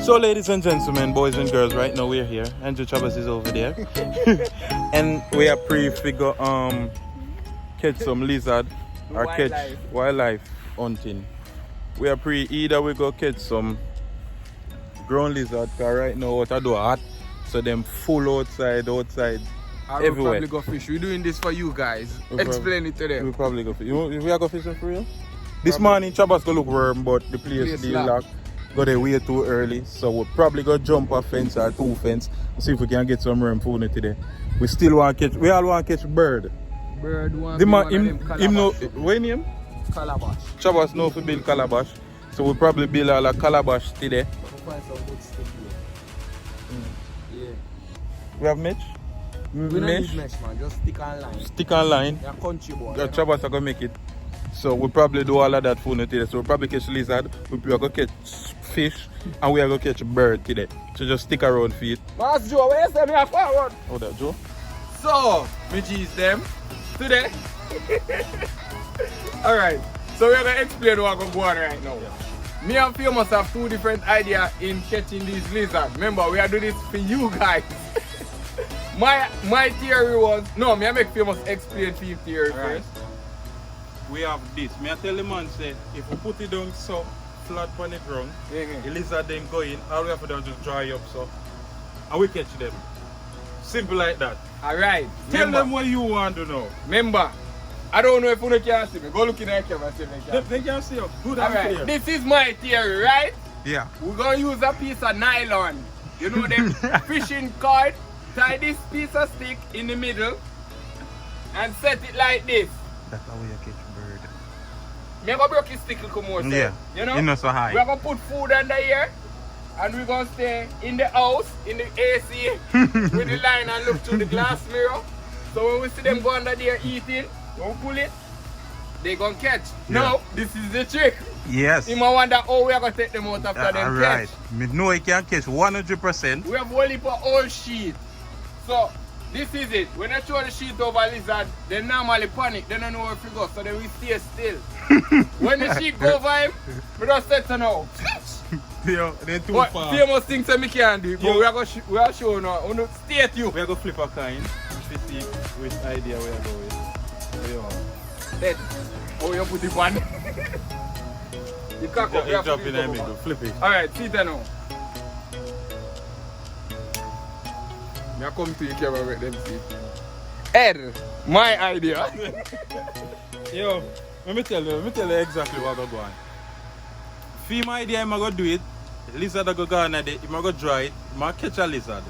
So ladies and gentlemen, boys and girls, right now we're here. Andrew Chavez is over there. And we are pre-figure catch some lizard or catch wildlife hunting. We are either we go catch some ground lizard, because right now what I do hot. So them full outside, everywhere. We'll probably go fish. We're doing this for you guys. Explain it to them. We'll probably go fish. We are go fishing for you? This morning Chabas go look warm, but the place is locked. Got there way too early, so we'll probably go jump a fence or two fence and see if we can get some worm food today. We still want to catch, we all want to catch bird. Bird one. Him know, what name? Calabash. Chabas know to build calabash, so we'll probably build all a calabash today. We'll find some good stick here. Yeah. We have mesh? We don't need mesh, man. Just stick on line. Stick on line. Yeah, country boy. Yeah, Chabas are going to make it. So we'll probably do all of that food today. So we'll probably catch lizard, we're going to catch fish, and we are going to catch bird today. So just stick around for it. Mas Joe, where's them here forward? Oh, that Joe? So, me cheese them today. Alright, so we're going to explain what's going on right now. Yeah. Me and Famous have two different ideas in catching these lizards. Remember, we are doing this for you guys. my theory was, no, me I make Famous explain for you theory first. We have this. Me I tell the man say if we put it down so flat on the ground, the lizard then go in, all we have to do is just dry up so and we catch them. Simple like that. Alright. Tell them what you want to know. Remember, I don't know if you can see me. Go look in the camera and see me. They can see you. Good and clear. This is my theory, right? Yeah. We're gonna use a piece of nylon. You know them fishing cord. Tie this piece of stick in the middle and set it like this. That's how we catch bird. I'm going to break his stick a little more. So, yeah. You know? It's not so high. We're going to put food under here. And we're going to stay in the house, in the AC, with the line and look through the glass mirror. So when we see them go under there eating, when we pull it, they're going to catch. Yeah. Now, this is the trick. Yes. You might wonder how we're going to take them out after them right. catch. Me know you can catch 100%. We have only for all sheet. So, this is it. When I throw the sheet over a lizard, they normally panic. They don't know where to go, so they will stay still. When the sheet go over him, we just set to now. Yeah, they're too far. Famous things that we can do, but we are showing now. Stay to you. We are going to flip a coin to see which idea we are going with. Dead. Oh, you put it on. You can't go. You drop in the middle, flip it. Alright, see that now. I come to you camera with them see. Ed, my idea. Yo, let me tell you exactly what I'm going. For my idea, I'm going to do it. Lizard go go on there, I'm going to dry it, I'm going to catch a lizard.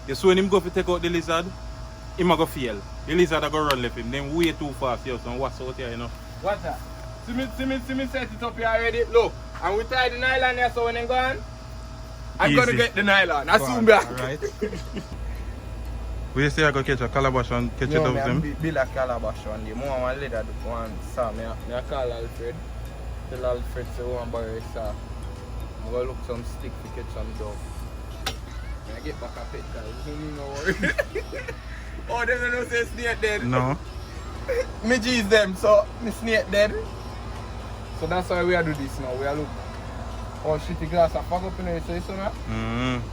You see when him go to take out the lizard, I'm going to fail. The lizard go run left him, then way too fast, yo, so what's out here, you know. What's that? See me set it up here already. Look, and we tie the nylon here so when they go on, I'm going to get the nylon. Assume that. Alright. We say I go catch a calabash and catch it of them? No, build a calabash one day. More one leather one saw. I call Alfred. Tell Alfred say one borrow his saw. I'm going to look some stick to catch some dog. When I get back a pet guys, no worry. Oh, they don't say snake dead? No. Me G's them, so me snake dead. So that's why we are do this now. We are look. Oh, shitty glass of fog up in there, so you see that?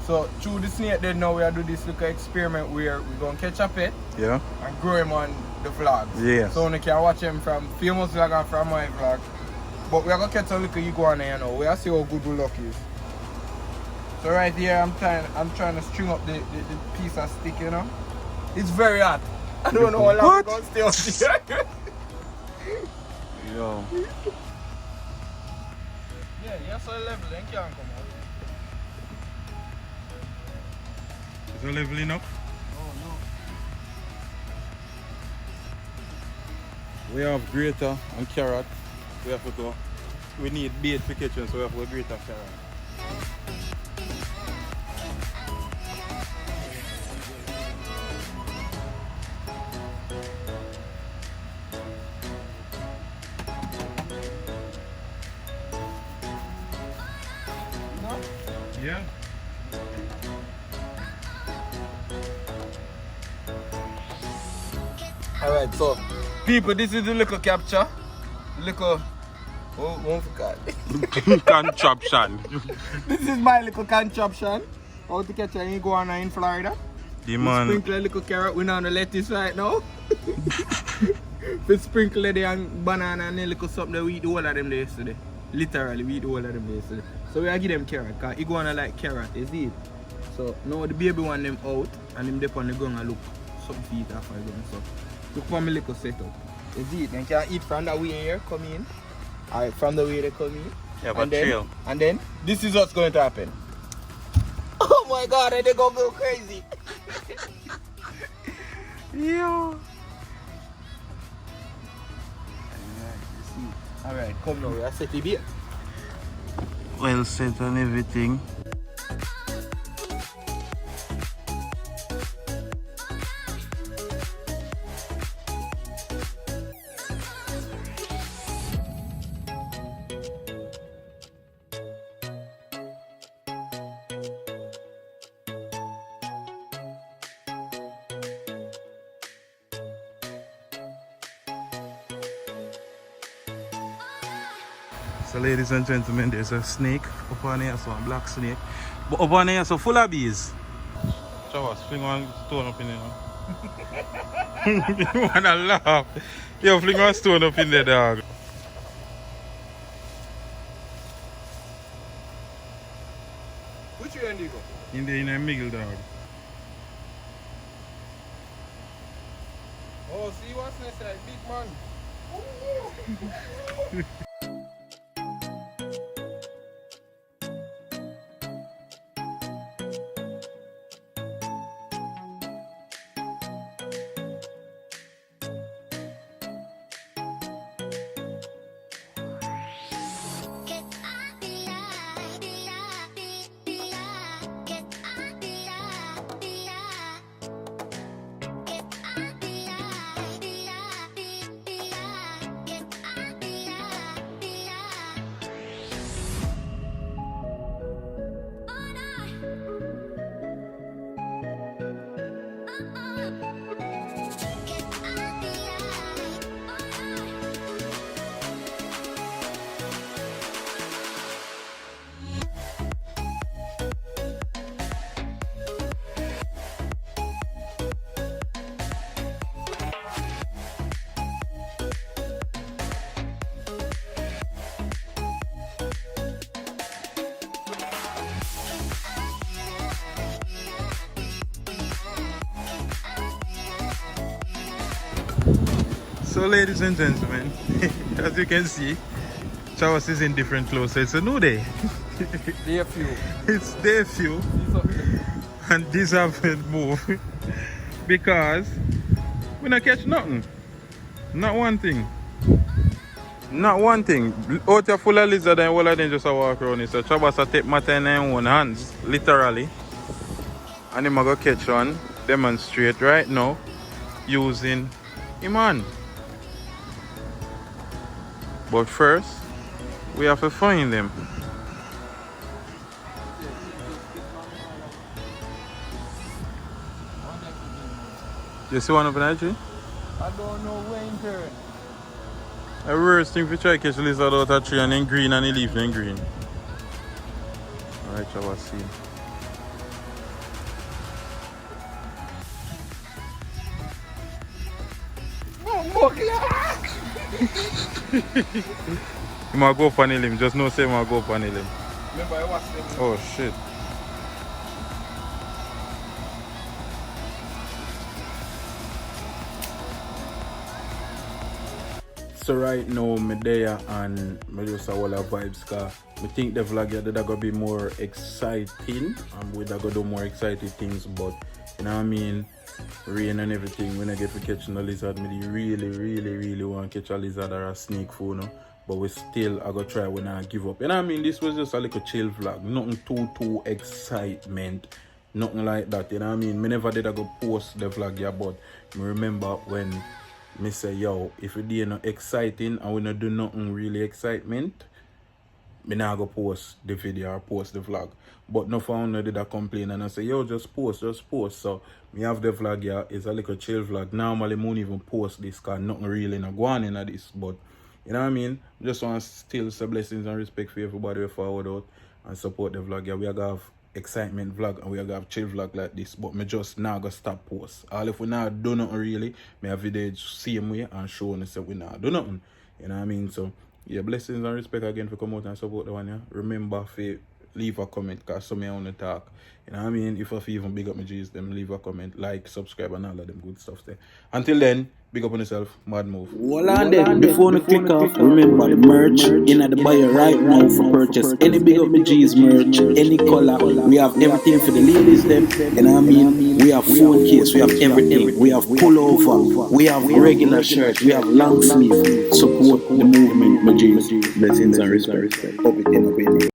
So, through the snake dead now, we are do this little experiment where we're going to catch a pet and grow him on the vlogs. Yes. So, you can watch him from Famous vlog and from my vlog. But we are going to catch a little iguana, you know. We are see how good we luck is. So, right here, I'm trying to string up the piece of stick, you know. It's very hot. I don't know how long we're going to stay out here. Yo. Yeah, so level, then can't come out. Is it level enough? Oh no. We have grater and carrot. We have to go. We need bait for kitchen, so we have to go grater carrot. Yeah. Alright, so people, this is the little capture. Little Won't forget. Contraption. This is my little contraption. How to catch an iguana in Florida. The We man. sprinkle a little carrot. We're on the lettuce right now. We sprinkle the banana and a little something that we eat the whole of them there yesterday. Literally, we eat the whole of them there yesterday. So we are give them carrot, because iguana like carrot, you see it? So now the baby want them out and them dip on the ground and look something to eat after going. So look for my little setup. You see it? They can eat from the way here, come in. Alright, from the way they come in. Yeah, but chill. And then this is what's going to happen. Oh my god, they're gonna go crazy. Yeah. Alright, come now, we are set the bait. Well set and everything. So ladies and gentlemen, there's a snake up on here, so a black snake. But up on here, so full of bees. Chavas, fling one stone up in there. You wanna laugh? Yo, fling one stone up in there, dog. Which way do you go? In the middle, dog. Oh, see what's next like big man. So ladies and gentlemen, as you can see, Chavas is in different clothes, so it's a new day. Day few. It's day few, and this haven't moved because we not catch nothing. Not one thing. Not one thing. Out here full of lizard and all of them just a walk around it. So Chavas a take matter in their own hands, literally. And him a go catch one, demonstrate right now, using him hand. But first, we have to find them. You see one of the tree? I don't know where in turn. The worst thing if you try to catch a lizard out of a tree and then green and the leaf then green. Alright, shall we see. You might go up on him, just no say you might go up on him. Remember I watched them. Oh shit. So right now, me there and me just a whole of vibes car. I think the vlog here that gonna be more exciting and we gonna do more exciting things, but you know what I mean, rain and everything, when I get to catch a lizard, me really want to catch a lizard or a snake for no. But we still I gonna try when I give up. You know what I mean, this was just a little chill vlog, nothing too excitement, nothing like that, you know what I mean. Me never did I go post the vlog here, but me remember when me say, yo, if it ain't no exciting and we not do nothing really excitement, me not go post the video or post the vlog. But no founder did I complain and I say, yo, just post. So me have the vlog here, it's a little chill vlog. Normally I won't even post this because nothing really not going in this, but You know what I mean? Just want to still say blessings and respect for everybody who forward out and support the vlog. Yeah, we are gonna have excitement vlog and we are gonna have chill vlog like this, but me just now gonna stop post. All if we not do nothing really, me have video same way and show us that we not do nothing. You know what I mean? So yeah, blessings and respect again for come out and support the one. Yeah, remember to leave a comment because some me on the talk. You know what I mean? If I even big up my G's, them leave a comment, like, subscribe, and all of them good stuff there. Until then, big up on yourself, mad move. Well, and then, before you click off, remember the merch in the bio right now for purchase. Any big up my G's merch, any color, we have everything for the ladies them. You know what I mean? We have phone case, we have everything. We have pullover, we have regular shirt, we have long sleeve. Support the movement, my G's. Blessings and respect.